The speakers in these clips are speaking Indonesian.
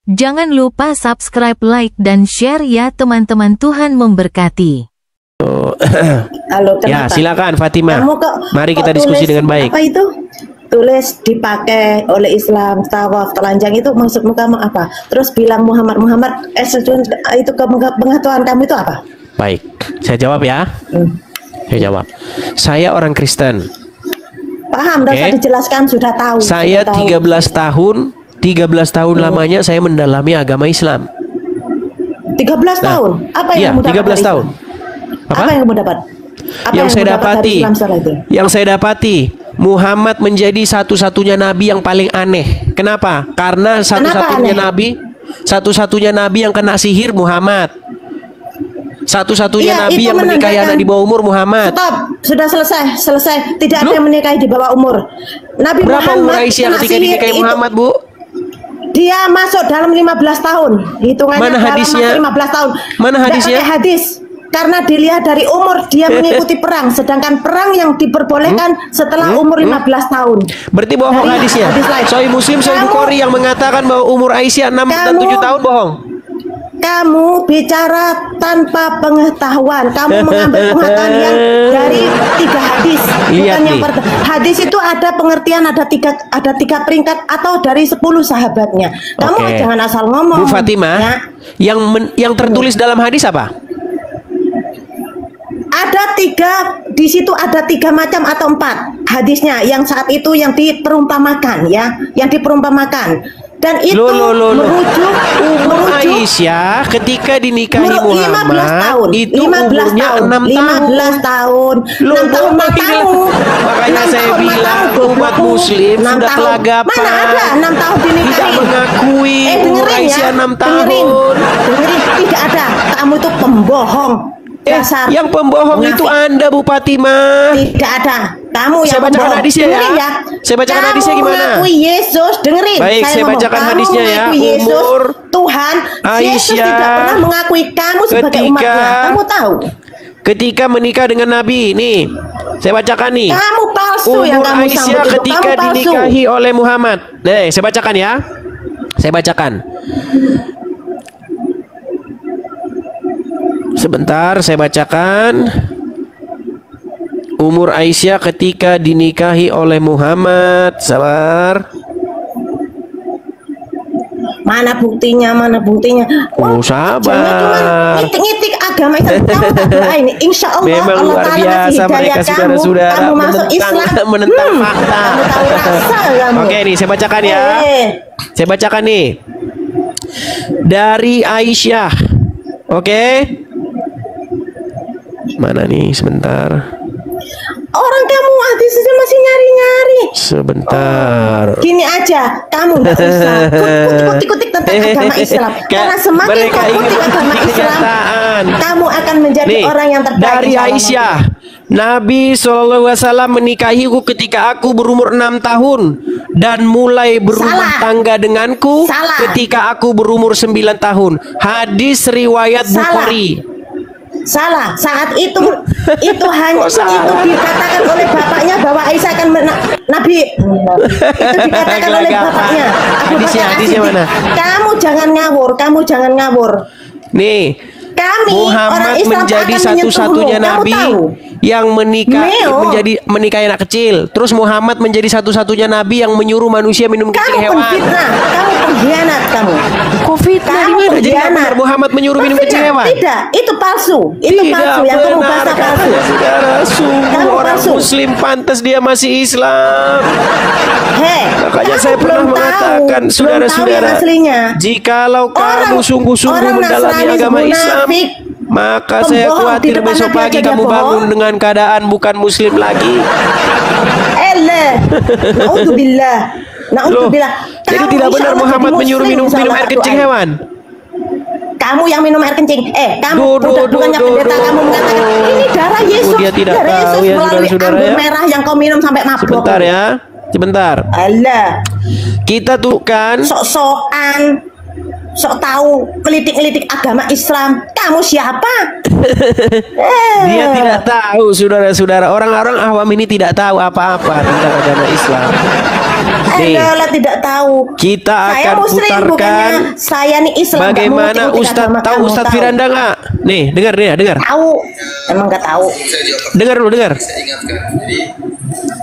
Jangan lupa subscribe, like, dan share ya teman-teman. Tuhan memberkati. Halo, Ya, silakan Fatimah. Mari kita diskusi dengan baik. Apa itu? Tulis dipakai oleh Islam, tawaf, telanjang, itu maksudmu kamu apa? Terus bilang Muhammad itu pengetahuan kamu itu apa? Baik, saya jawab ya. Saya jawab. Saya orang Kristen. Paham, dan dijelaskan, sudah tahu. Saya 13 tahun lamanya saya mendalami agama Islam. 13 tahun? Apa yang kamu dapat? 13 tahun. Apa yang kamu dapat? Yang saya dapati, Muhammad menjadi satu-satunya nabi yang paling aneh. Kenapa? Karena satu-satunya nabi yang kena sihir Muhammad. Satu-satunya nabi yang menikahi anak di bawah umur Muhammad. Stop, sudah selesai. Tidak ada yang menikahi di bawah umur. Nabi berapa Muhammad umur Aisyah ketika dinikahi Muhammad, Bu? Dia masuk dalam 15 tahun. Hitungannya Mana hadisnya? 15 tahun. Mana hadisnya? Hadis. Karena dilihat dari umur dia mengikuti perang, sedangkan perang yang diperbolehkan setelah umur 15 tahun. Berarti bohong hadisnya. Sahih Muslim, Sahih Bukhari yang mengatakan bahwa umur Aisyah 6 dan 7 tahun bohong. Kamu bicara tanpa pengetahuan. Kamu mengambil pengetahuan yang dari 3 hadis. Lihat bukan nih. Hadis itu ada pengertian, ada tiga peringkat atau dari 10 sahabatnya. Kamu jangan asal ngomong. Bu Fatimah, ya. yang tertulis dalam hadis apa? Ada 3, di situ ada 3 macam atau 4 hadisnya yang saat itu yang diperumpamakan, ya, yang diperumpamakan. Dan itu merujuk Aisyah ketika dinikahi Muhammad 15 tahun, itu 15 umurnya tahun, 6 tahun. 6 tahun matamu. Makanya saya bilang umat muslim sudah kelagapan. Mana ada 6 tahun dinikahi? Tidak mengakui umur Aisyah 6 tahun. Dengerin, tidak ada. Kamu itu pembohong. Dasar. Yang pembohong itu Anda, Bu Fatimah. Tidak ada. Kamu yang bacakan hadisnya ya. Saya bacakan hadisnya gimana? Kamu mengakui Yesus, dengerin. Baik, saya bacakan hadisnya ya. Umur Tuhan, Aisyah Yesus tidak pernah mengakui kamu sebagai umatnya. Kamu tahu? Ketika menikah dengan Nabi, nih, saya bacakan nih. Kamu palsu yang kamu Aisyah sambut itu. ketika dinikahi oleh Muhammad. Nih, saya bacakan ya. Saya bacakan. Sebentar, saya bacakan. Umur Aisyah ketika dinikahi oleh Muhammad. Sabar. Mana buktinya? Oh, sabar. Ngitik-ngitik agama Islam. Kamu tak doa ini. Insya Allah Memang Allah luar Ta'ala biasa mereka saudara-saudara kamu masuk Islam. menentang fakta. Kamu tahu rasa kamu. Oke nih, saya bacakan ya. Saya bacakan nih. Dari Aisyah. Oke. Mana nih, sebentar. Orang kamu hadisnya masih nyari-nyari. Sebentar. Gini aja, kamu nggak usah kutik-kutik tentang agama Islam. Karena semakin kau kutik agama Islam, kamu akan menjadi orang yang terbaik. Dari Aisyah, Nabi SAW menikahiku ketika aku berumur 6 tahun dan mulai berumah tangga denganku ketika aku berumur 9 tahun. Hadis riwayat Bukhari. Salah. Saat itu hanya itu dikatakan oleh bapaknya bahwa Aisyah akan Nabi. Itu dikatakan oleh bapaknya. Hadisnya mana? Kamu jangan ngawur. Nih, Muhammad menjadi satu-satunya nabi yang menikahi anak kecil. Terus Muhammad menjadi satu-satunya nabi yang menyuruh manusia minum kencing hewan. Kamu pengkhianat kamu. Kok fitnah gimana? Jadi benar Muhammad menyuruh minum kencing hewan? Tidak, itu palsu. Itu palsu yang kamu bahasa palsu. Saudara, sungguh orang muslim pantas dia masih Islam. Makanya saya pernah mengatakan, saudara-saudara, jikalau kamu sungguh-sungguh mendalami agama Islam, maka saya khawatir besok pagi kamu bangun dengan keadaan bukan muslim lagi. Naudzubillah. Jadi tidak benar Muhammad menyuruh minum air kencing hewan. Kamu yang minum air kencing. Kamu bukannya pendeta, kamu mengatakan ini darah Yesus. Dia tidak darah tahu Yesus ya, melalui saudara-saudara anggur merah yang kau minum sampai mabuk. Sebentar ya. Sebentar. Allah. Kita tuh kan sok-sokan, sok tahu, ngelitik-ngelitik agama Islam. Kamu siapa? Dia tidak tahu, saudara-saudara. Orang-orang awam ini tidak tahu apa-apa tentang agama Islam. Anda tidak tahu. Kita saya akan Muslim, putarkan. bukannya saya nih Islam. Bagaimana Ustadz tahu Ustadz Firanda nggak? Nih, dengar dia, dengar. Tahu, emang nggak tahu. Dengar dulu, dengar. Saya ingatkan. Jadi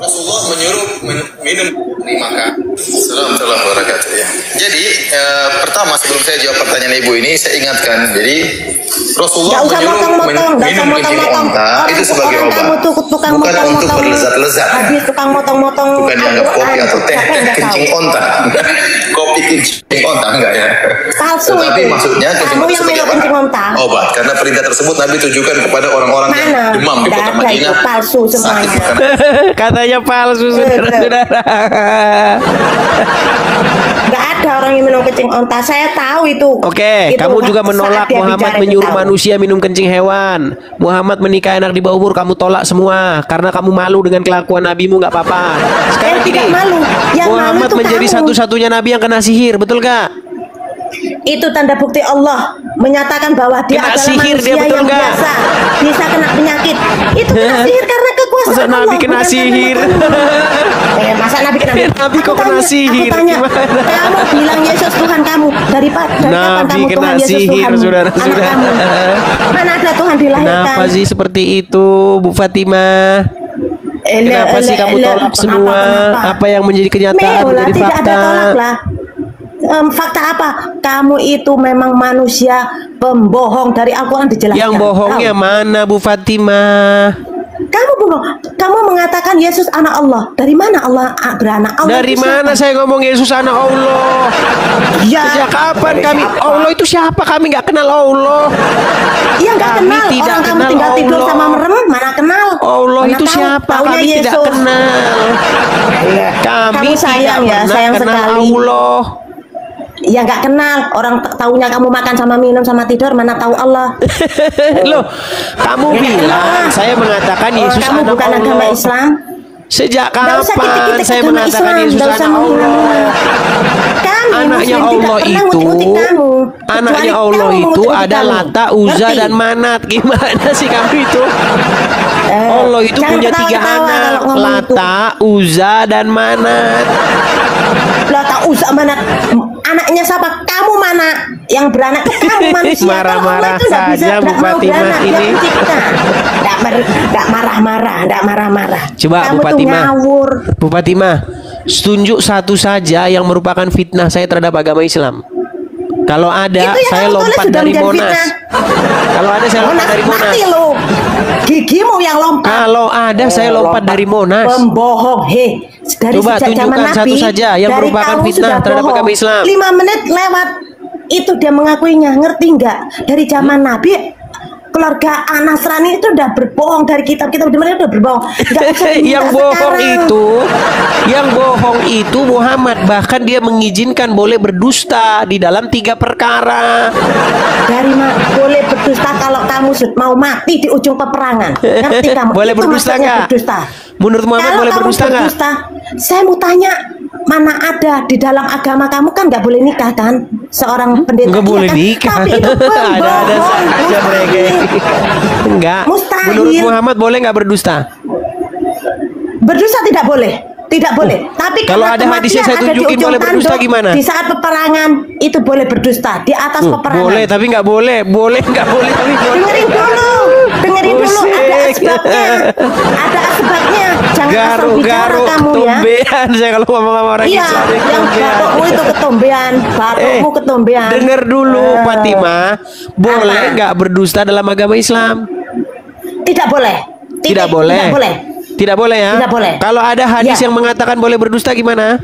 Rasulullah menyuruh minum di Makkah. Assalamualaikum warahmatullahi wabarakatuh. Ya. Jadi pertama sebelum saya jawab pertanyaan ibu ini, saya ingatkan. Jadi Rasulullah menyuruh minum kencing onta itu sebagai obat, bukan untuk berlezat-lezat. Habis tukang motong-motong. Bukan dianggap kopi atau teh kencing onta. Kopi kencing onta enggak ya? Palsu. Tetapi maksudnya kamu yang minum kencing onta. Obat, karena perintah tersebut Nabi tujukan kepada orang-orang yang demam di kota Madinah. Itu palsu semuanya. Katanya palsu, saudara-saudara. Gak ada orang yang minum kencing onta. Saya tahu itu. Oke, kamu juga menolak Muhammad menyuruh manusia minum kencing hewan. Muhammad menikah anak di bawah umur, kamu tolak semua karena kamu malu dengan kelakuan nabimu, nggak apa-apa. Sekarang tidak gini, malu. Yang Muhammad malu menjadi satu-satunya nabi yang kena sihir, betul gak? Itu tanda bukti Allah menyatakan bahwa dia kena adalah sihir, manusia dia betul yang gak? biasa, bisa kena penyakit. Itu kena sihir karena kekuasaan Masa Allah. Nabi kena sihir? Masa Nabi kena sihir? Nabi kok kena sihir? Aku tanya, Gimana? kamu bilang Yesus Tuhan kamu dari kapan Nabi kamu kena Tuhan Yesus sihir, Tuhan saudara-saudara. anak kamu? Mana ada Tuhan dilahirkan? Kenapa sih seperti itu, Bu Fatimah? Kenapa sih kamu tolak semua? Apa yang menjadi kenyataan, menjadi tidak fakta? ada tolak lah. Fakta apa? Kamu itu memang manusia pembohong, dari Al-Quran dijelaskan. Yang bohongnya mana, Bu Fatimah? Kamu bohong. Kamu mengatakan Yesus anak Allah. Dari mana Allah beranak? Allah Dari itu mana siapa? saya ngomong Yesus anak Allah? Ya, Sejak kapan dari kami? siapa? Allah itu siapa? Kami nggak kenal Allah. Iya nggak Kami kenal. tidak Orang kamu kenal tinggal tidur Allah. sama merem, mana kenal? Allah Mana itu tahu? siapa? Taunya Kami tidak Yesus. kenal. Kami Kamu sayang tidak ya, pernah sayang kenal sekali. Allah. Ya nggak kenal. Orang taunya kamu makan sama minum sama tidur, mana tahu Allah? Loh, kamu Ya, bilang kenal. saya mengatakan Yesus kamu anak bukan Allah. agama Islam. Sejak Nggak usah kapan kritik-kritik saya agama mengatakan Islam, Yesus nggak anak usah Allah? menghina-hina. Kami Anaknya Muslim Allah tidak pernah itu, mengikuti kamu. anaknya Kecuali Allah kamu itu mengikuti ada kamu. Lata, Uzza Ngerti? dan Manat. Gimana sih kamu itu? Allah itu jangan punya 3 ketawa-ketawa anak, kalau ngomong itu. Lata, Uzza dan Manat. Lata, Uzza, Manat. Anaknya siapa? Kamu mana? Yang beranak kamu manusia. Marah-marah Kalau Allah itu nggak bisa, saja, Bu nggak mau Fatimah beranak, dia ini. pencipta. Nggak marah-marah. Coba, kamu Bu tuh Fatimah. ngawur. Bu Fatimah, tunjuk satu saja yang merupakan fitnah saya terhadap agama Islam. Kalau ada, Itu yang saya kamu tulis lompat sudah dari menjadi Monas. fitnah. Kalau ada, saya lompat dari Monas. Mati lo. Gigimu yang lompat. Kalau ada, saya lompat dari Monas. Pembohong, dari Coba sejak zaman tunjukkan satu Nabi, saja yang dari merupakan kamu fitnah sudah terhadap bohong. agama Islam. 5 menit lewat, itu dia mengakuinya. Ngerti nggak? Dari zaman Nabi, keluarga Nasrani itu udah berbohong, dari kitab-kitab mereka udah berbohong. Nggak usah yang diminta bohong sekarang. yang bohong itu Muhammad, bahkan dia mengizinkan boleh berdusta di dalam 3 perkara. Dari boleh berdusta kalau kamu mau mati di ujung peperangan. Ngerti kamu? Boleh Itu berdusta maksudnya nggak? berdusta. Menurut Muhammad Kalau boleh kamu berdusta nggak? Saya mau tanya, mana ada di dalam agama kamu kan nggak boleh nikah kan? Seorang pendeta Nggak boleh kan? nikah. Tapi itu Ada saja mustahil. mereka. Enggak. Mustahil. Menurut Muhammad boleh nggak berdusta? Berdusta tidak boleh. Tidak boleh. Tapi kalau karena ada hadisnya kematian saya ada di tunjukin ujung boleh berdusta tanduk, gimana? Di saat peperangan itu boleh berdusta di atas peperangan. Boleh tapi nggak boleh. Boleh nggak boleh tapi boleh. Dengerin dulu, ada Pusing. asbabnya. Ada asbabnya. Jangan asal bicara kamu ya. ketombean saya kalau ngomong sama orang Iya, Islam itu yang ketombean. batukmu itu ketombean, batukmu ketombean. Dengar dulu Fatimah, boleh Apa? nggak berdusta dalam agama Islam? Tidak boleh. Tidak boleh. Tidak boleh. Tidak boleh ya? Tidak boleh. Kalau ada hadis Ya. yang mengatakan boleh berdusta gimana?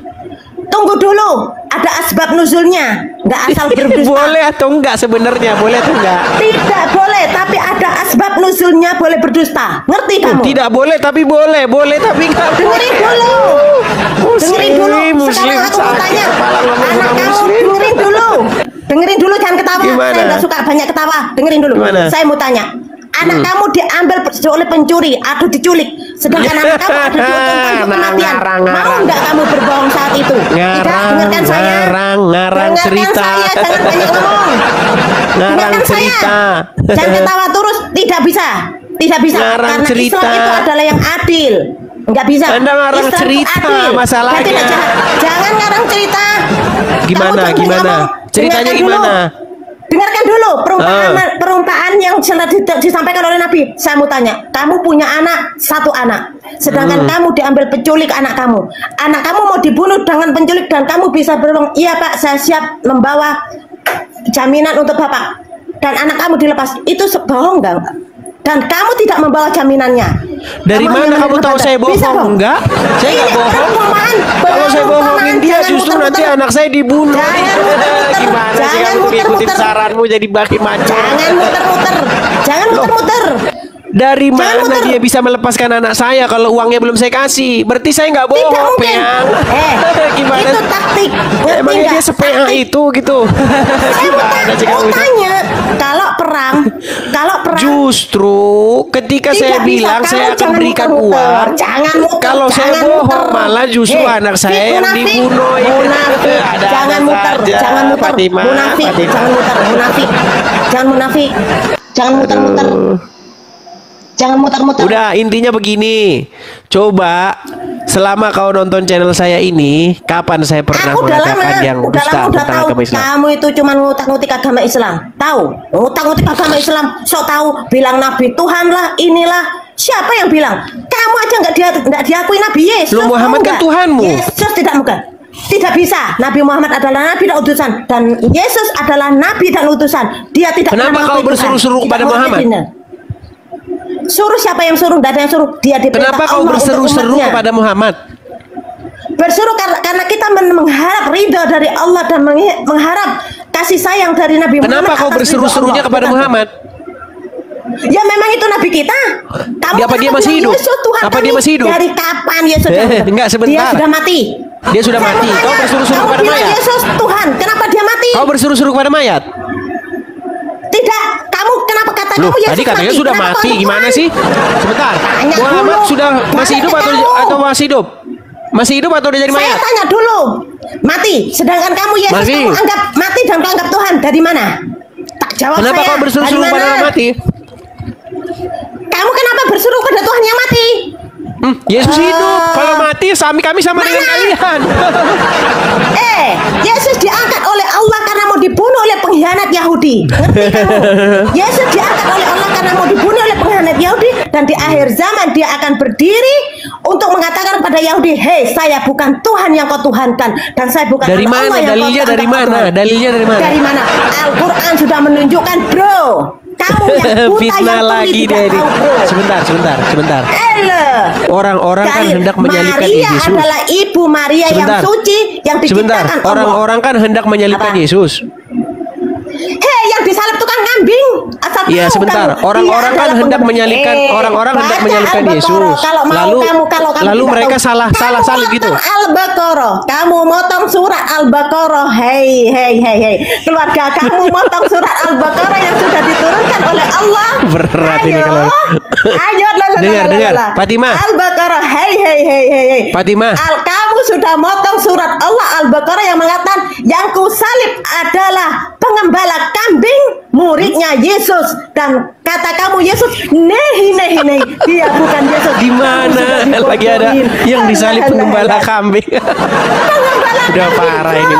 Tunggu dulu, ada asbab nuzulnya. Nggak asal berdusta. Boleh atau enggak sebenarnya? Boleh atau enggak? Tidak boleh, tapi ada asbab nuzulnya boleh berdusta. Ngerti kamu? Tidak boleh tapi boleh. Boleh tapi enggak Dengerin dulu. Dengerin dulu. Sekarang aku mau tanya. Anak kamu dengerin dulu. Dengerin dulu, jangan ketawa. Gimana? Saya nggak suka banyak ketawa. Dengerin dulu. Gimana? Saya mau tanya. Anak kamu diambil oleh pencuri atau diculik, sedangkan anak kamu ada di ujung tanduk kematian. Mau nggak kamu berbohong saat itu? Tidak, dengarkan saya. Ngarang Dengarkan cerita. saya, jangan banyak ngomong. Ngarang Dengarkan cerita. saya. Jangan ketawa terus, tidak bisa. Tidak bisa. Ngarang Karena cerita. Islam itu adalah yang adil. Nggak bisa. Anda ngarang Islam cerita adil. masalahnya. Tidak jahat. Jangan ngarang cerita. Gimana? Kamu Gimana? Ceritanya gimana? Dengarkan dulu perumpamaan yang disampaikan oleh Nabi. Saya mau tanya, kamu punya anak, satu anak, sedangkan kamu diambil penculik anak kamu. Anak kamu mau dibunuh dengan penculik dan kamu bisa berbohong, iya Pak, saya siap membawa jaminan untuk Bapak. Dan anak kamu dilepas, itu bohong nggak? Dan kamu tidak membawa jaminannya. Dari mana kamu tahu saya bohong? Enggak, saya nggak bohong. Kalau saya bohongin dia, justru nanti anak saya dibunuh. Gimana sih kamu ikutin saranmu jadi bagaimana? Jangan muter-muter. Jangan muter-muter. Dari mana dia bisa melepaskan anak saya kalau uangnya belum saya kasih? Berarti saya nggak bohong. Tidak mungkin. Gimana? Itu taktik. Emangnya dia sepea itu gitu? Saya mau tanya, kalau perang, justru ketika saya bilang saya akan berikan uang, kalau saya bohong malah justru anak saya yang dibunuh. Munafik, jangan muter, munafik, jangan munafik, jangan muter-muter. Jangan muter-muter. Udah, intinya begini. Coba selama kau nonton channel saya ini, kapan saya pernah mengatakan yang dusta tentang agama Islam? Kamu itu cuma ngutak-ngutik agama Islam. Tahu? Ngutak-ngutik agama Islam. Sok tahu, bilang Nabi Tuhan lah, inilah. Siapa yang bilang? Kamu aja nggak diakui Nabi Yesus. Lu Muhammad kan Tuhanmu. Yesus tidak bukan. Tidak bisa. Nabi Muhammad adalah nabi dan utusan, dan Yesus adalah nabi dan utusan. Dia tidak. Kenapa kau berseru-seru kepada Muhammad? Suruh siapa yang suruh? Tidak ada yang suruh. Dia diperintah. Kenapa kau berseru-seru kepada Muhammad? Berseru karena kita mengharap ridha dari Allah dan mengharap kasih sayang dari Nabi Muhammad. Kenapa kau berseru-serunya kepada Muhammad? Ya memang itu Nabi kita. Kamu apa dia masih hidup? Yesus, Tuhan apa kami. dia masih hidup? Dari kapan Yesus? Enggak, sebentar. Dia sudah mati. Dia sudah mati. Kau berseru-seru kepada mayat. Yesus Tuhan, kenapa dia mati? Kau berseru-seru kepada mayat? Tidak, kamu kenapa kata Loh, kamu Yesus tadi katanya mati? sudah mati, gimana sih? Sebentar, Muhammad sudah masih hidup atau masih hidup? Masih hidup atau udah jadi mayat? Saya tanya dulu, mati. Sedangkan kamu Yesus kamu anggap mati dan kau anggap Tuhan, dari mana? Tak jawab. Kenapa saya. Kau berseru-seru pada orang mati? Kamu kenapa berseru pada Tuhan yang mati? Yesus hidup. Kalau mati kami sama dengan kalian. Yesus diangkat oleh Allah karena mau dibunuh oleh pengkhianat Yahudi. Ngerti kamu? Yesus diangkat oleh Allah karena mau dibunuh oleh pengkhianat Yahudi, dan di akhir zaman dia akan berdiri untuk mengatakan pada Yahudi, "Hei, saya bukan Tuhan yang kau tuhankan, dan saya bukan dari Allah mana? yang Dalilnya kau dari mana? Tuhan." Dalilnya dari mana? Dari mana? Al-Quran sudah menunjukkan, bro. Kamu yang buta fitnah yang lagi deh. Sebentar. Orang-orang kan hendak menyalibkan Yesus. Maria adalah ibu Maria yang suci yang diciptakan Allah. Orang-orang kan hendak menyalibkan Yesus. Hei, yang disalib tukang kambing. Iya, sebentar. Orang-orang kan hendak menyalibkan Yesus. Lalu mereka salah salib gitu. Al-Baqarah. Kamu motong surat Al-Baqarah. Hei. Keluarga kamu motong surat Al-Baqarah yang sudah diturunkan oleh Allah. Berat ini kalau. Ayo, dengar. Fatimah. Al-Baqarah. Hei. Fatimah. Kamu sudah motong surat Allah Al-Baqarah yang mengatakan yang kusalib adalah pengembala kambing, muridnya Yesus, dan kata kamu Yesus nehi dia bukan Yesus. Di mana lagi ada yang disalib pengembala kambing? Udah parah ini.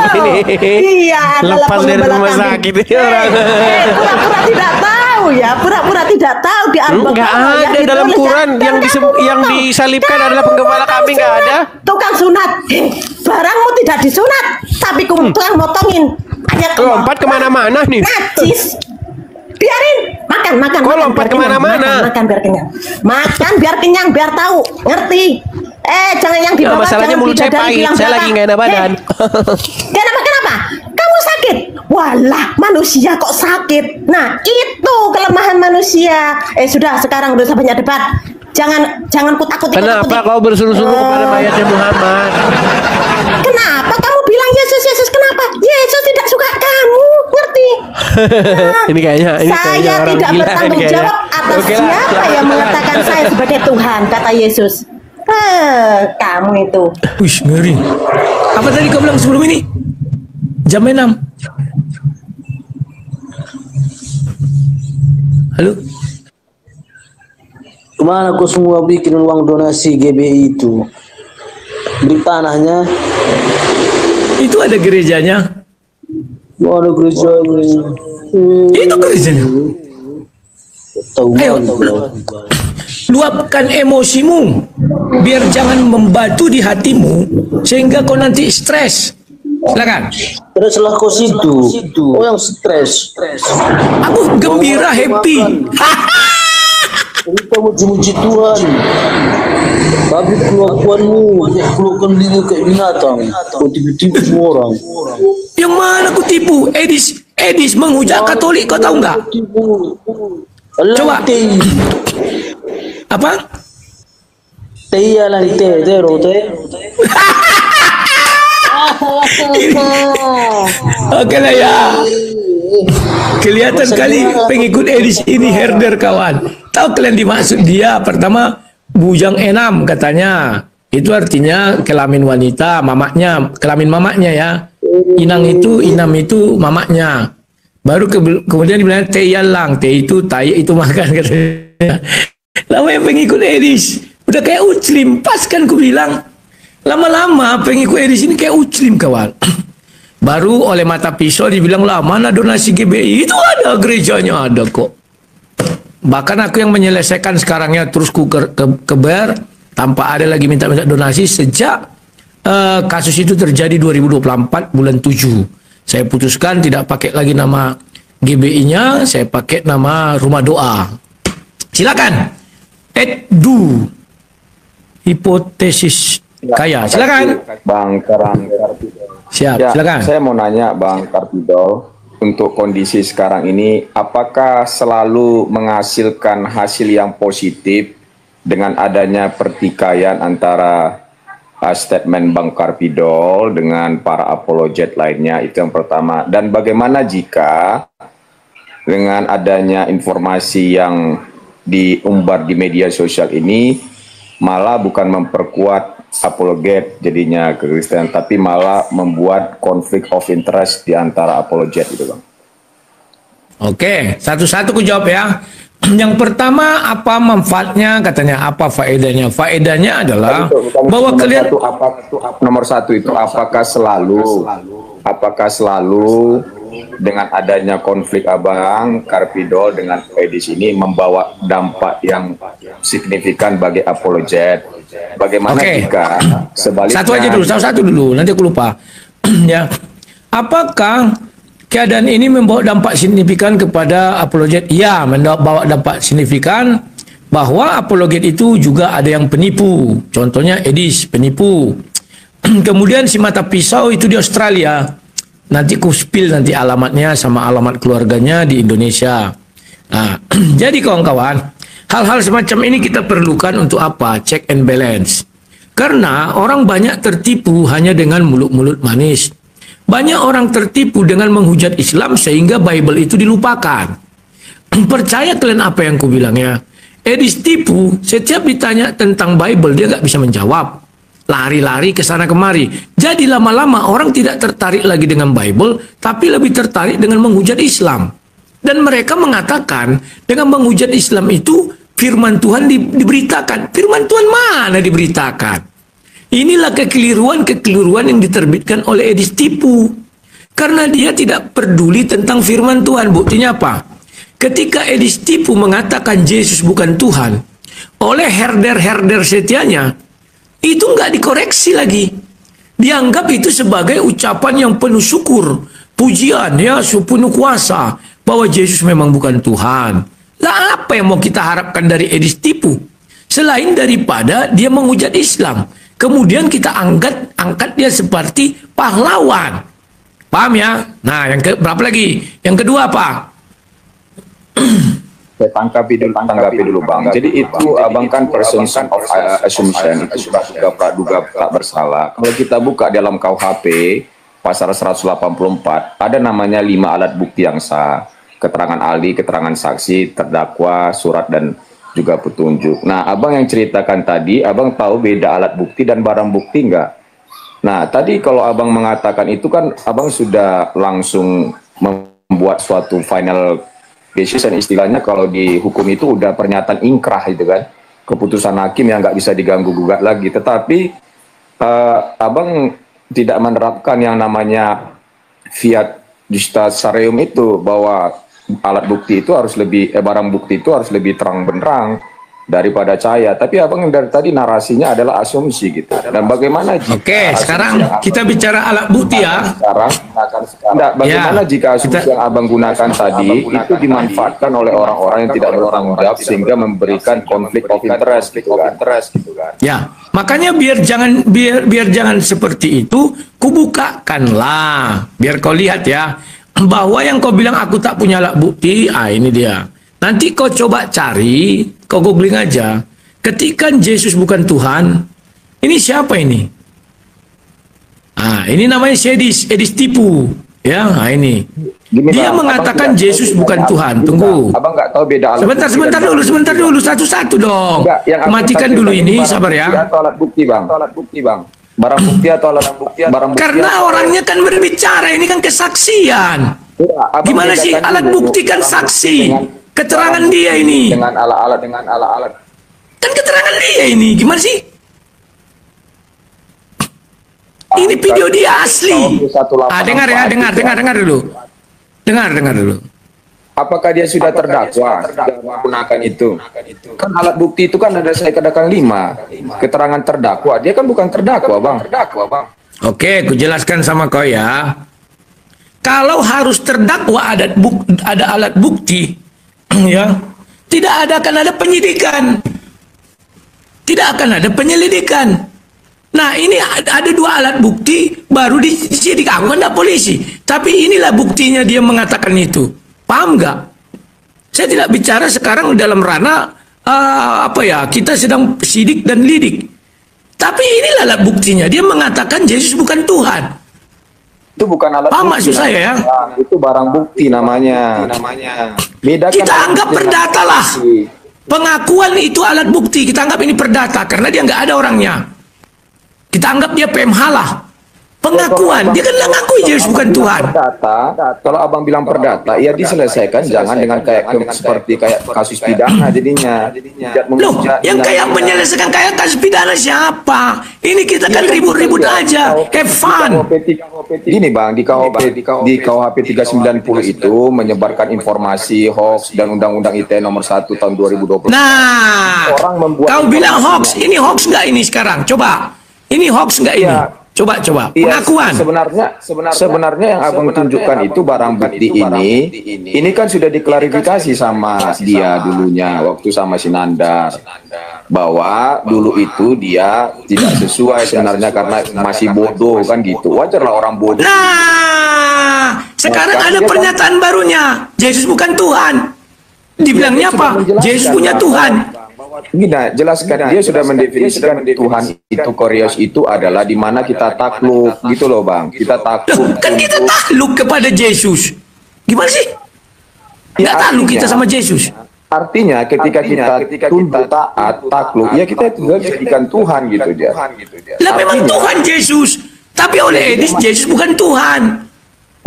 Iya, lepas dari rumah sakit ini orang. Pura-pura tidak tahu ya, pura-pura tidak tahu di Al-Baqarah. Enggak ada dalam Quran yang disalibkan adalah pengembala kambing, enggak ada. Tukang sunat, barangmu tidak disunat, tapi tukang motongin. Lompat kemana-mana nih. Najis. Biarin makan. Kok lompat kemana-mana? Makan biar kenyang. Makan biar kenyang, biar tahu. Ngerti? Jangan yang di bawah. Masalahnya mulut saya pahit. Saya lagi nggak enak badan. Kenapa? Kamu sakit? Walah, manusia kok sakit? Nah, itu kelemahan manusia. Sudah, sekarang udah banyak debat. Jangan kutak-kutik. Kenapa kau berseru-seru kepada mayatnya Muhammad? Kenapa kamu bilang Yesus? Kenapa? Yesus tidak suka kamu, ngerti? Ini kayaknya saya orang tidak gila, bertanggung jawab atas siapa yang mengatakan saya sebagai Tuhan, kata Yesus. Kamu itu. Wih, ngeri. Apa tadi kau bilang sebelum ini? Jam 6. Halo? Gimana kau semua bikin uang donasi GBI itu? Beli tanahnya. Itu ada gerejanya. Ada gerejanya. Itu gerejanya. Ayo, luapkan emosimu biar jangan membatu di hatimu sehingga kau nanti stres. Silakan. Streslah kau situ. Oh yang stres. Aku gembira, happy. Kita muji-muji Tuhan. Tapi kelakuanmu keluarkan diri kayak binatang. Kau tipu-tipu semua orang. Yang mana aku tipu? Edis menghujat Katolik, kau tahu nggak? Coba. Apa? Teh lah teh teh. Oke lah ya. Kelihatan kali pengikut Edis ini herder kawan. Tahu kalian dimaksud dia pertama bujang enam katanya. Itu artinya kelamin wanita, mamaknya, kelamin mamaknya ya. Inam itu mamaknya. Baru kemudian dibilang teh yalang, teh itu tai itu makan katanya. Lama yang pengikut Edis udah kayak uclim, pas kan ku bilang. Lama-lama pengikut Edis ini kayak uclim kawan. Baru oleh mata pisau dibilang lah mana donasi GBI itu ada gerejanya ada kok. Bahkan aku yang menyelesaikan sekarangnya terus ku keber tanpa ada lagi minta-minta donasi sejak kasus itu terjadi 2024 bulan 7. Saya putuskan tidak pakai lagi nama GBI-nya, saya pakai nama Rumah Doa. Silakan. Edu hipotesis kaya. Silakan. Bang Karpidol. Siap, ya, silakan. Saya mau nanya Bang Karpidol, untuk kondisi sekarang ini apakah selalu menghasilkan hasil yang positif dengan adanya pertikaian antara statement Bang Karpidol dengan para apologet lainnya? Itu yang pertama. Dan bagaimana jika dengan adanya informasi yang diumbar di media sosial ini malah bukan memperkuat apologet jadinya kekristenan, tapi malah membuat konflik of interest di antara apologet itu Bang? Oke, satu-satu ku jawab ya. Yang pertama, apa manfaatnya katanya, apa faedahnya? Faedahnya adalah bahwa kalian nomor satu itu apakah selalu dengan adanya konflik Abang Karpidol dengan Edis ini membawa dampak yang signifikan bagi apologet? Bagaimana jika sebaliknya? Satu dulu, nanti aku lupa. Ya, apakah keadaan ini membawa dampak signifikan kepada apologet? Ya, membawa dampak signifikan bahwa apologet itu juga ada yang penipu. Contohnya Edis penipu. Kemudian si mata pisau itu di Australia. Nanti ku spill nanti alamatnya sama alamat keluarganya di Indonesia. Nah, jadi kawan-kawan, hal-hal semacam ini kita perlukan untuk apa? Check and balance. Karena orang banyak tertipu hanya dengan mulut-mulut manis. Banyak orang tertipu dengan menghujat Islam sehingga Bible itu dilupakan. Percaya kalian apa yang ku bilang ya? Edis tipu, setiap ditanya tentang Bible dia nggak bisa menjawab. Lari-lari ke sana kemari. Jadi lama-lama orang tidak tertarik lagi dengan Bible, tapi lebih tertarik dengan menghujat Islam. Dan mereka mengatakan dengan menghujat Islam itu firman Tuhan diberitakan. Firman Tuhan mana diberitakan? Inilah kekeliruan yang diterbitkan oleh Edis tipu. Karena dia tidak peduli tentang firman Tuhan. Buktinya apa? Ketika Edis tipu mengatakan Yesus bukan Tuhan, oleh herder-herder setianya, itu nggak dikoreksi lagi. Dianggap itu sebagai ucapan yang penuh syukur, pujian, ya, penuh kuasa, bahwa Yesus memang bukan Tuhan. Lah apa yang mau kita harapkan dari Edis tipu? Selain daripada dia menghujat Islam, kemudian kita angkat dia seperti pahlawan. Paham ya? Nah, berapa lagi? Yang kedua apa? Saya tanggapi dulu Bang. Jadi itu Abang kan presumption of assumption, itu sudah praduga tak bersalah. Kalau kita buka dalam KUHP pasal 184 ada namanya 5 alat bukti yang sah: keterangan ahli, keterangan saksi, terdakwa, surat, dan juga petunjuk. Nah, Abang yang ceritakan tadi, Abang tahu beda alat bukti dan barang bukti enggak? Nah, tadi kalau Abang mengatakan itu kan Abang sudah langsung membuat suatu final decision, istilahnya kalau di hukum itu udah pernyataan ingkrah itu kan. keputusan hakim yang nggak bisa diganggu gugat lagi. Tetapi abang tidak menerapkan yang namanya fiat justa stare itu, bahwa alat bukti itu harus lebih barang bukti itu harus lebih terang benderang daripada cahaya. Tapi abang dari tadi narasinya adalah asumsi gitu. Dan bagaimana jika sekarang kita bicara alat bukti ya. Bagaimana jika asumsi yang abang gunakan tadi itu dimanfaatkan oleh orang-orang yang tidak bertanggung jawab sehingga memberikan konflik of interest gitu kan. Ya, makanya biar jangan seperti itu, kubukakanlah. Biar kau lihat ya, bahwa yang kau bilang aku tak punya alat bukti, ini dia. Nanti kau coba cari, kau googling aja. Ketika Yesus bukan Tuhan, ini siapa ini? Ini namanya Edis tipu. Ya, ini. Dia mengatakan Yesus bukan Tuhan. Tunggu. Abang nggak tahu beda alat Sebentar dulu, satu-satu dong. Matikan dulu ini, sabar ya. Alat bukti, Bang. Barang bukti atau alat bukti? Karena orangnya kan berbicara, ini kan kesaksian. Gimana sih alat bukti kan saksi? Keterangan dia ini. Dengan alat-alat. Kan keterangan dia ini. Gimana sih? Ini video dia asli. Dengar ya, dengar dulu. Dengar dulu. Apakah dia sudah terdakwa menggunakan itu? Kan alat bukti itu kan ada saya katakan 5. Keterangan terdakwa. Dia kan bukan terdakwa, Bang. Oke, aku jelaskan sama kau ya. Kalau harus terdakwa ada alat bukti, ya, tidak akan ada penyidikan. Tidak akan ada penyelidikan. Nah, ini ada 2 alat bukti baru disidik. Aku kan tidak polisi, tapi inilah buktinya dia mengatakan itu. Paham nggak? Saya tidak bicara sekarang dalam ranah kita sedang sidik dan lidik. Tapi inilah alat buktinya. Dia mengatakan Yesus bukan Tuhan. Itu bukan alat bukti. Maksud saya ya? Itu barang bukti namanya. Bedakan kita anggap perdata lah. Pengakuan itu alat bukti. Kita anggap ini perdata karena dia nggak ada orangnya. Kita anggap dia PMH lah. Pengakuan, dia kan ngakui Yesus bukan Tuhan. Kalau abang bilang perdata, ya diselesaikan jangan dengan seperti kasus pidana jadinya. Loh, yang kayak menyelesaikan kayak kasus pidana siapa? Ini kita kan ribut-ribut aja, have fun. Gini Bang, di KUHP 390 itu menyebarkan informasi hoax dan Undang-Undang ITE nomor 1 tahun 2020. Nah, kau bilang hoax, ini hoax nggak ini sekarang? Coba, ini hoax nggak ini? Coba pengakuan. Sebenarnya yang abang tunjukkan itu barang bukti ini kan sudah diklarifikasi sama dia dulunya waktu sama Sinandar, bahwa dulu itu dia tidak sesuai sebenarnya karena masih bodoh kan gitu. Wajarlah orang bodoh. Nah, sekarang ada pernyataan barunya, Yesus bukan Tuhan. Dibilangnya apa? Yesus punya Tuhan. Gina, jelaskan dia sudah mendefinisikan Tuhan itu Koreos itu adalah di mana kita takluk gitu loh Bang. Kita takluk. Kan kita takluk kepada Yesus. Gimana sih? Nggak takluk kita sama Yesus. Artinya ketika kita tunduk taat takluk, ya kita tinggal jadikan Tuhan gitu dia. Lah memang Tuhan Yesus, tapi oleh Edis Yesus bukan Tuhan.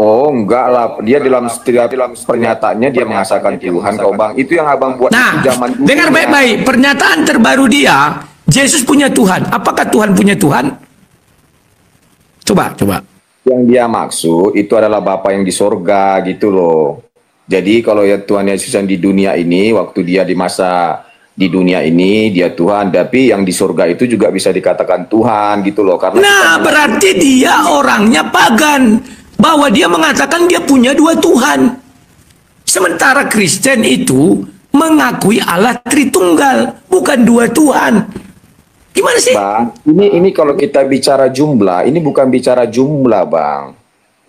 Oh enggak lah, dia dalam setiap pernyataannya dia mengasakan Tuhan kau Bang. Itu yang abang buat zaman dulu. Dengar baik-baik, pernyataan terbaru dia, Yesus punya Tuhan. Apakah Tuhan punya Tuhan? Coba. Yang dia maksud itu adalah Bapa yang di sorga gitu loh. Jadi kalau ya Tuhan Yesus yang di dunia ini, waktu dia di masa di dunia ini dia Tuhan, tapi yang di surga itu juga bisa dikatakan Tuhan gitu loh. Karena berarti dia orangnya pagan. Bahwa dia mengatakan dia punya 2 Tuhan. Sementara Kristen itu mengakui Allah Tritunggal, bukan 2 Tuhan. Gimana sih? Bang, ini kalau kita bicara jumlah, ini bukan bicara jumlah, Bang.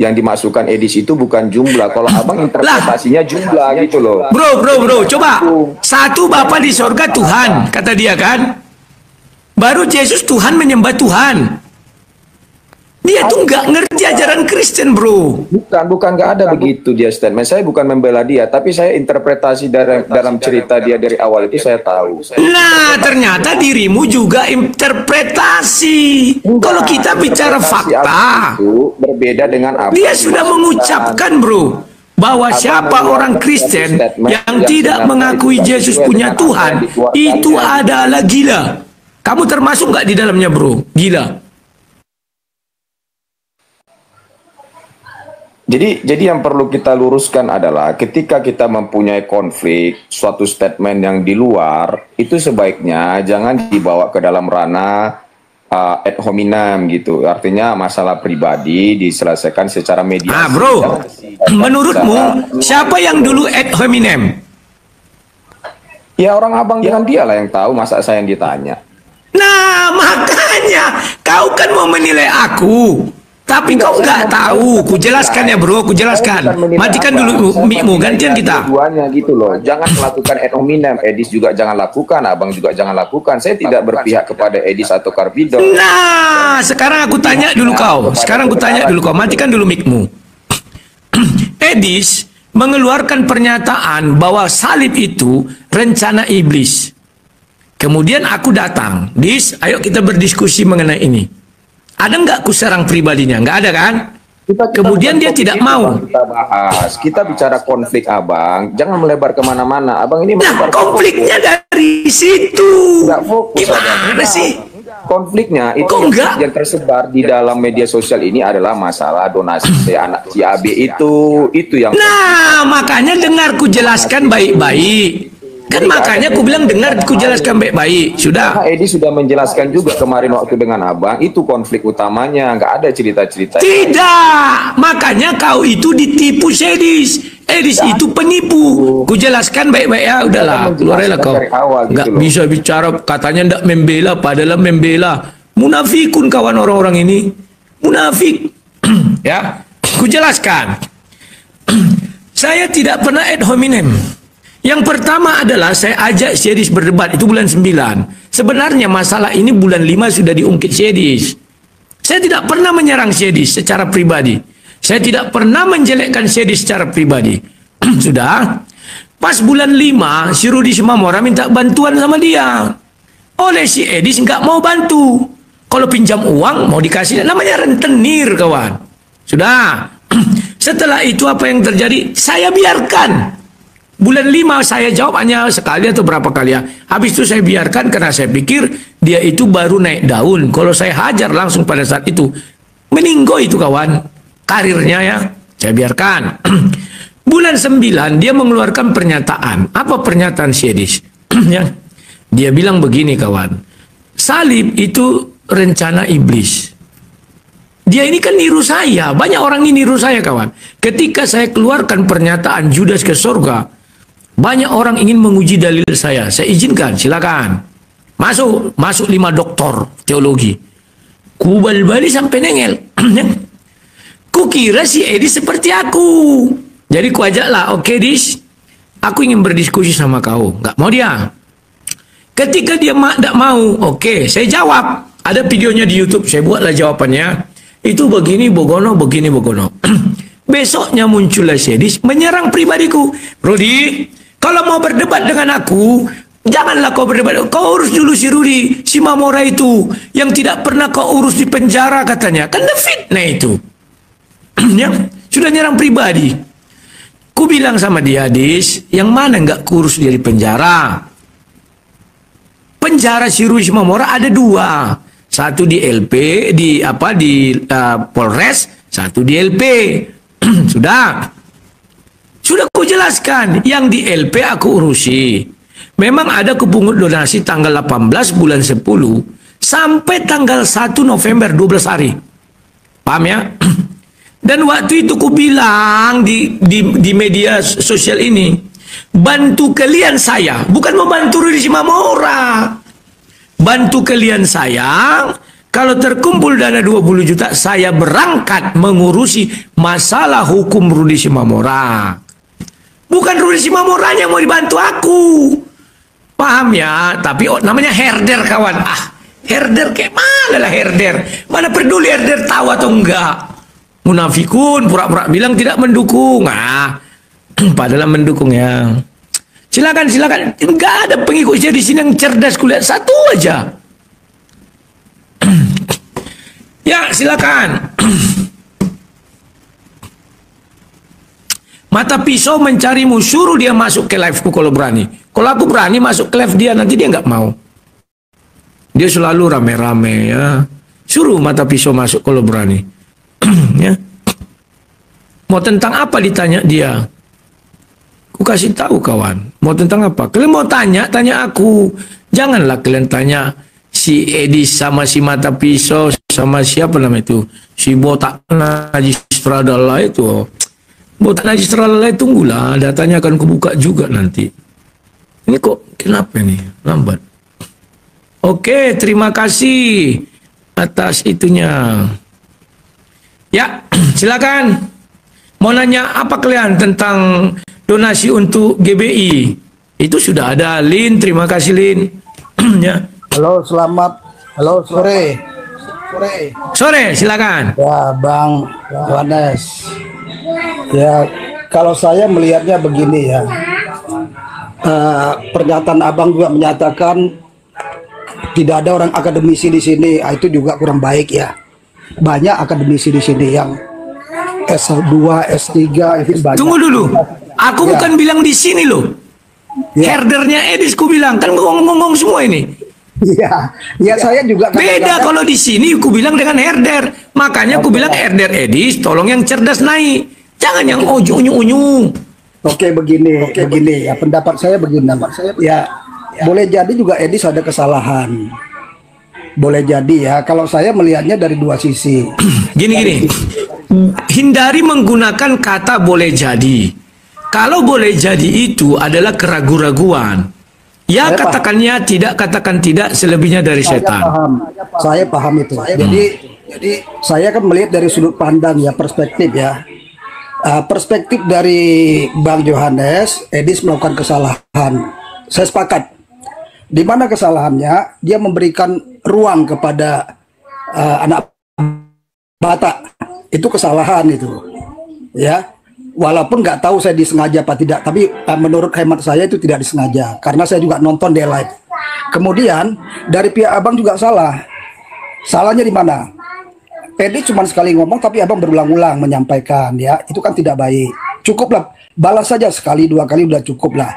Yang dimasukkan Edis itu bukan jumlah. Kalau abang interpretasinya jumlah gitu loh. Bro, coba. Satu Bapa di sorga Tuhan, kata dia kan. Baru Yesus Tuhan menyembah Tuhan. Dia tuh nggak ngerti ajaran Kristen, bro. Bukan nggak ada begitu dia statement. Saya bukan membela dia, tapi saya interpretasi dalam cerita dia dari awal itu saya tahu. Nah, ternyata dirimu juga interpretasi. Kalau kita bicara fakta, itu berbeda dengan apa? Dia sudah mengucapkan, bro, bahwa siapa orang Kristen yang tidak mengakui Yesus punya Tuhan, itu adalah gila. Kamu termasuk nggak di dalamnya, bro? Gila. Jadi yang perlu kita luruskan adalah ketika kita mempunyai konflik, suatu statement yang di luar, itu sebaiknya jangan dibawa ke dalam ranah ad hominem gitu. Artinya masalah pribadi diselesaikan secara mediasi. Bro, menurutmu siapa yang dulu ad hominem? Ya orang abang dengan dia lah yang tahu, masa saya yang ditanya. Nah, makanya kau kan mau menilai aku. Tapi kau nggak tahu, ku jelaskan ya bro, ku jelaskan. Matikan dulu mikmu, gantian kita. Duanya gitu loh, jangan melakukan ad hominem. Edis juga jangan lakukan, abang juga jangan lakukan. Saya tidak berpihak kepada Edis atau Carbido. Nah, sekarang aku tanya dulu kau. Matikan dulu mikmu. Edis mengeluarkan pernyataan bahwa salib itu rencana iblis. Kemudian aku datang, Dis, ayo kita berdiskusi mengenai ini. Ada nggak ku serang pribadinya? Nggak ada kan? Kemudian dia tidak mau. Kita bicara konflik abang, jangan melebar kemana-mana. Abang ini konfliknya dari situ. Gimana sih? Konfliknya itu yang tersebar di dalam media sosial ini adalah masalah donasi anak CAB itu yang. Nah, makanya dengar ku jelaskan baik-baik. Kan makanya aku bilang dengar, aku jelaskan baik-baik. Sudah. Edi sudah menjelaskan juga kemarin waktu dengan abang, itu konflik utamanya, nggak ada cerita-cerita. Tidak, makanya kau itu ditipu Edis. Edis itu penipu. Ku jelaskan baik-baik ya, udahlah, keluarlah kau. Nggak gitu bisa bicara, katanya ndak membela, padahal membela. Munafikun kawan orang-orang ini, munafik. Ya, ku jelaskan. Saya tidak pernah ad hominem. Yang pertama adalah saya ajak Edis berdebat, itu bulan 9. Sebenarnya masalah ini bulan 5 sudah diungkit Edis. Saya tidak pernah menyerang Edis secara pribadi. Saya tidak pernah menjelekkan Edis secara pribadi. Sudah. Pas bulan 5, si Rudi Simamora minta bantuan sama dia. Oleh si Edis nggak mau bantu. Kalau pinjam uang mau dikasih, namanya rentenir kawan. Sudah. Setelah itu apa yang terjadi? Saya biarkan. Bulan 5 saya jawab hanya sekali atau berapa kali ya. Habis itu saya biarkan karena saya pikir dia itu baru naik daun. Kalau saya hajar langsung pada saat itu, meninggo itu kawan. Karirnya ya, saya biarkan. Bulan 9 dia mengeluarkan pernyataan. Apa pernyataan Edis? Ya. Dia bilang begini kawan. Salib itu rencana iblis. Dia ini kan niru saya. Banyak orang ini niru saya kawan. Ketika saya keluarkan pernyataan Judas ke surga, banyak orang ingin menguji dalil saya. Saya izinkan, silakan. Masuk 5 doktor teologi. Kubal-bali sampai nengel. Kukira si Edis seperti aku. Jadi ku ajaklah, oke Dis, aku ingin berdiskusi sama kau. Nggak mau dia. Ketika dia tidak mau, oke, saya jawab. Ada videonya di YouTube, saya buatlah jawabannya. Itu begini Bogono, begini Bogono. Besoknya muncullah Edis menyerang pribadiku. Rudi, kalau mau berdebat dengan aku, janganlah kau berdebat. Kau urus dulu si Rudi Simamora itu, yang tidak pernah kau urus di penjara katanya. Kan fitnah itu. Ya, sudah nyerang pribadi. Ku bilang sama dia, Dis, yang mana nggak kurus dari penjara? Penjara si Rudi Simamora ada 2. Satu di LP, di Polres, satu di LP. Sudah ku jelaskan, yang di LP aku urusi. Memang ada kepungut donasi tanggal 18 bulan 10 sampai tanggal 1 November 12 hari. Paham ya? Dan waktu itu ku bilang di media sosial ini, bantu kalian saya, bukan membantu Rudi Simamora. Bantu kalian saya, kalau terkumpul dana 20 juta, saya berangkat mengurusi masalah hukum Rudi Simamora. Bukan Rudi Simamora yang mau dibantu aku. Paham ya? Tapi namanya herder kawan. Herder kayak mana lah herder? Mana peduli herder tahu atau enggak? Munafikun pura-pura bilang tidak mendukung. Padahal mendukung ya. Silakan. Enggak ada pengikut saya di sini yang cerdas, kulihat satu aja. Ya, silakan. Mata pisau mencarimu, suruh dia masuk ke live-ku kalau berani. Kalau aku berani masuk ke live dia, nanti dia nggak mau. Dia selalu rame-rame ya. Suruh mata pisau masuk kalau berani. Ya. Mau tentang apa ditanya dia? Aku kasih tahu kawan. Mau tentang apa? Kalian mau tanya, tanya aku. Janganlah kalian tanya si Edis sama si mata pisau sama siapa nama itu, si botak najis stradala itu. Botak najis stradala tunggulah, datanya akan kubuka juga nanti. Ini kok kenapa nih lambat? Oke, terima kasih atas itunya. Ya, silakan. Mau nanya apa kalian tentang donasi untuk GBI? Itu sudah ada, Lin. Terima kasih, Lin. Ya. Halo, selamat. Halo, sore. Sore, silakan. Ya, Bang Yohanes. Ya, kalau saya melihatnya begini ya. Pernyataan Abang juga menyatakan tidak ada orang akademisi di sini. Itu juga kurang baik ya. Banyak akademisi di sini yang S2, S3 itu banyak. Tunggu dulu. Aku ya. bukan bilang di sini loh. Ya. Herdernya Edis ku bilang, kan ngomong semua ini. Iya, ya saya juga beda kalau di sini ku bilang dengan herder. Makanya ku bilang herder Edis, tolong yang cerdas naik. Jangan yang unyu-unyu. Oke, begini. Ya, pendapat saya begini. Ya, boleh jadi juga Edis ada kesalahan. Boleh jadi ya. Kalau saya melihatnya dari dua sisi. Gini. Hindari menggunakan kata boleh jadi. Kalau boleh jadi itu adalah keraguan-raguan. Ya saya katakannya paham. Tidak, katakan tidak, selebihnya dari setan. Saya paham itu. Jadi saya kan melihat dari sudut pandang ya, perspektif ya. Perspektif dari Bang Yohanes, Edis melakukan kesalahan. Saya sepakat. Di mana kesalahannya? Dia memberikan ruang kepada anak Batak. Itu kesalahan itu. Ya. Walaupun nggak tahu saya disengaja apa tidak, tapi menurut hemat saya itu tidak disengaja karena saya juga nonton dia live. Kemudian dari pihak Abang juga salah. Salahnya di mana? Edi cuma sekali ngomong tapi Abang berulang-ulang menyampaikan ya, itu kan tidak baik. Cukuplah balas saja sekali dua kali udah cukup lah.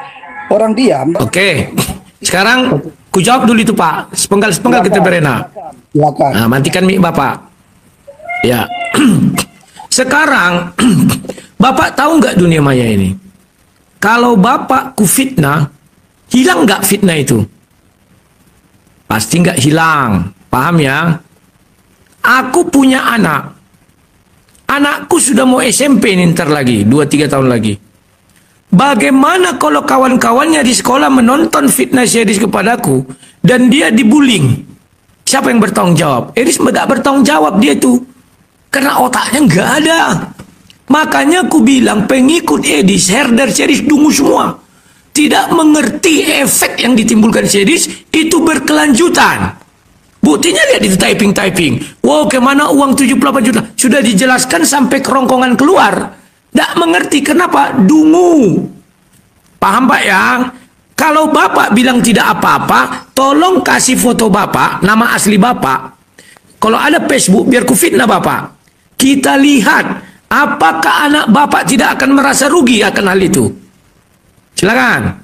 Orang diam. Oke. Sekarang ku jawab dulu itu Pak. Sepenggal kita berena. Silakan. Nah, matikan mic Bapak. Ya. Sekarang Bapak tahu nggak dunia maya ini? Kalau Bapak ku fitnah, hilang nggak fitnah itu? Pasti nggak hilang. Paham ya? Aku punya anak. Anakku sudah mau SMP nih ntar lagi, 2-3 tahun lagi. Bagaimana kalau kawan-kawannya di sekolah menonton fitnah Edis kepadaku dan dia dibullying? Siapa yang bertanggung jawab? Edis tidak bertanggung jawab dia itu. Karena otaknya nggak ada. Makanya aku bilang pengikut Edis, herder Edis dungu semua. Tidak mengerti efek yang ditimbulkan Edis itu berkelanjutan. Buktinya lihat itu typing. Wow, kemana uang 78 juta? Sudah dijelaskan sampai kerongkongan keluar. Tidak mengerti kenapa? Dungu. Paham Pak ya? Kalau Bapak bilang tidak apa-apa, tolong kasih foto Bapak, nama asli Bapak. Kalau ada Facebook, biar ku fitnah Bapak. Kita lihat, apakah anak Bapak tidak akan merasa rugi akan hal itu? Silakan.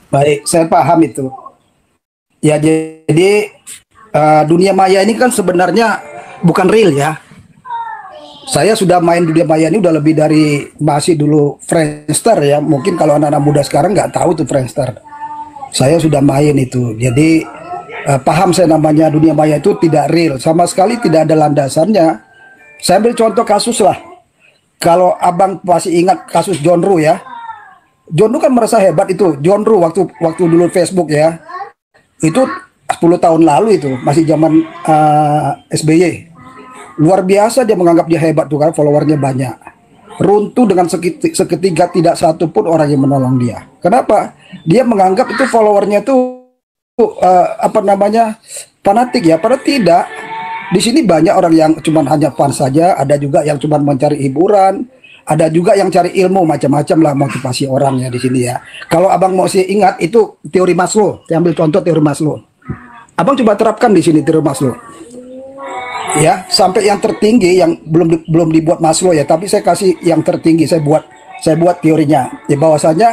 Baik, saya paham itu. Ya, jadi dunia maya ini kan sebenarnya bukan real ya. Saya sudah main dunia maya ini udah lebih dari masih dulu Friendster ya. Mungkin kalau anak-anak muda sekarang nggak tahu tuh Friendster. Saya sudah main itu. Jadi paham saya namanya dunia maya itu tidak real. Sama sekali tidak ada landasannya. Saya ambil contoh kasus lah. Kalau Abang masih ingat kasus John Ruh ya. John Ruh kan merasa hebat itu. John Ruh waktu dulu Facebook ya. Itu 10 tahun lalu itu. Masih zaman SBY. Luar biasa dia menganggap dia hebat tuh kan. Followernya banyak. Runtuh dengan seketika tidak satu pun orang yang menolong dia. Kenapa? Dia menganggap itu followernya tuh fanatik ya. Padahal tidak. Di sini banyak orang yang cuma hanya fans saja, ada juga yang cuma mencari hiburan, ada juga yang cari ilmu macam-macam lah motivasi orang ya di sini ya. Kalau Abang mau sih ingat itu teori Maslow, saya ambil contoh teori Maslow. Abang coba terapkan di sini teori Maslow. Ya, sampai yang tertinggi yang belum dibuat Maslow ya, tapi saya kasih yang tertinggi, saya buat saya buat teorinya, ya bahwasanya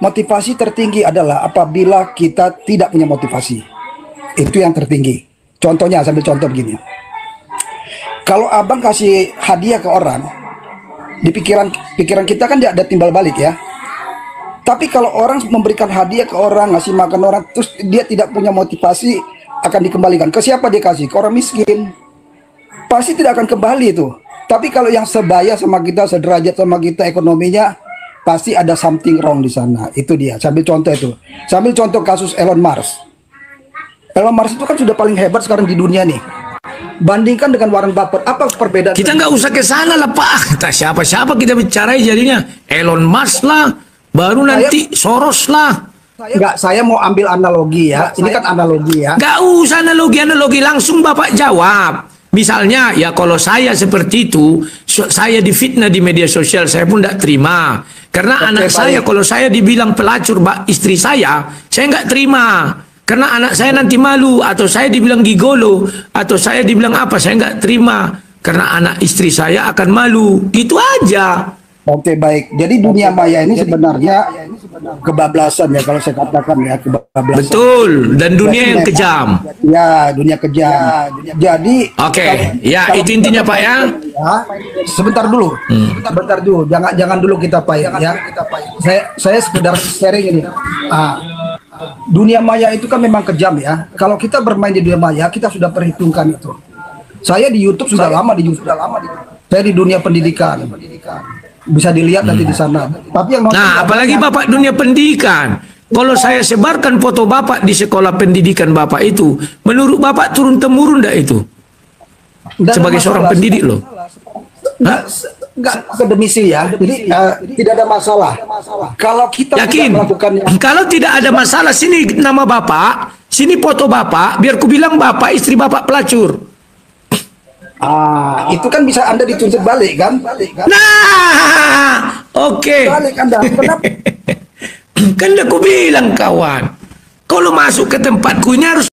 motivasi tertinggi adalah apabila kita tidak punya motivasi. Itu yang tertinggi. Contohnya, sambil contoh begini. Kalau abang kasih hadiah ke orang, di pikiran kita kan dia ada timbal balik ya. Tapi kalau orang memberikan hadiah ke orang, ngasih makan orang, terus dia tidak punya motivasi, akan dikembalikan. Ke siapa dia kasih? Ke orang miskin. Pasti tidak akan kembali itu. Tapi kalau yang sebaya sama kita, sederajat sama kita ekonominya, pasti ada something wrong di sana. Itu dia. Sambil contoh itu. Sambil contoh kasus Elon Musk. Elon Musk itu kan sudah paling hebat sekarang di dunia nih. Bandingkan dengan Warren Buffett, apa perbedaan? Kita nggak usah ke sana lah Pak. Kita siapa-siapa kita bicarai jadinya. Elon Musk lah, baru nanti Soros lah. Saya mau ambil analogi ya. Ini kan analogi ya. Nggak usah analogi, langsung Bapak jawab. Misalnya, ya kalau saya seperti itu, saya difitnah di media sosial, saya pun tidak terima. Karena anak saya, kalau saya dibilang pelacur istri saya nggak terima. Karena anak saya nanti malu, atau saya dibilang gigolo, atau saya dibilang apa, saya nggak terima. Karena anak istri saya akan malu. Gitu aja. Oke, baik. Jadi dunia maya ini sebenarnya kebablasan ya, kalau saya katakan ya, kebablasan. Betul, dan dunia yang kejam. Ya, dunia kejam. Jadi ya itu intinya Pak ya. Sebentar dulu. Sebentar dulu. Jangan dulu kita pahit ya. Saya sekedar sharing ini. Dunia maya itu kan memang kejam ya. Kalau kita bermain di dunia maya, kita sudah perhitungkan itu. Saya di YouTube sudah lama di YouTube. Saya di dunia pendidikan. Bisa dilihat nanti di sana. Tapi yang apalagi Bapak dunia pendidikan. Kalau saya sebarkan foto Bapak di sekolah pendidikan Bapak itu, menurut Bapak turun temurun enggak itu? Sebagai seorang pendidik loh. Enggak akademisi ya. Jadi tidak ada masalah. Kalau kita yakin melakukannya. Kalau tidak ada masalah, sini nama Bapak, sini foto Bapak, biar ku bilang Bapak istri Bapak pelacur. Itu kan bisa Anda dituntut balik kan? Nah, oke. Balik Anda. Kenapa? Kan aku bilang kawan, kalau masuk ke tempatku ini harus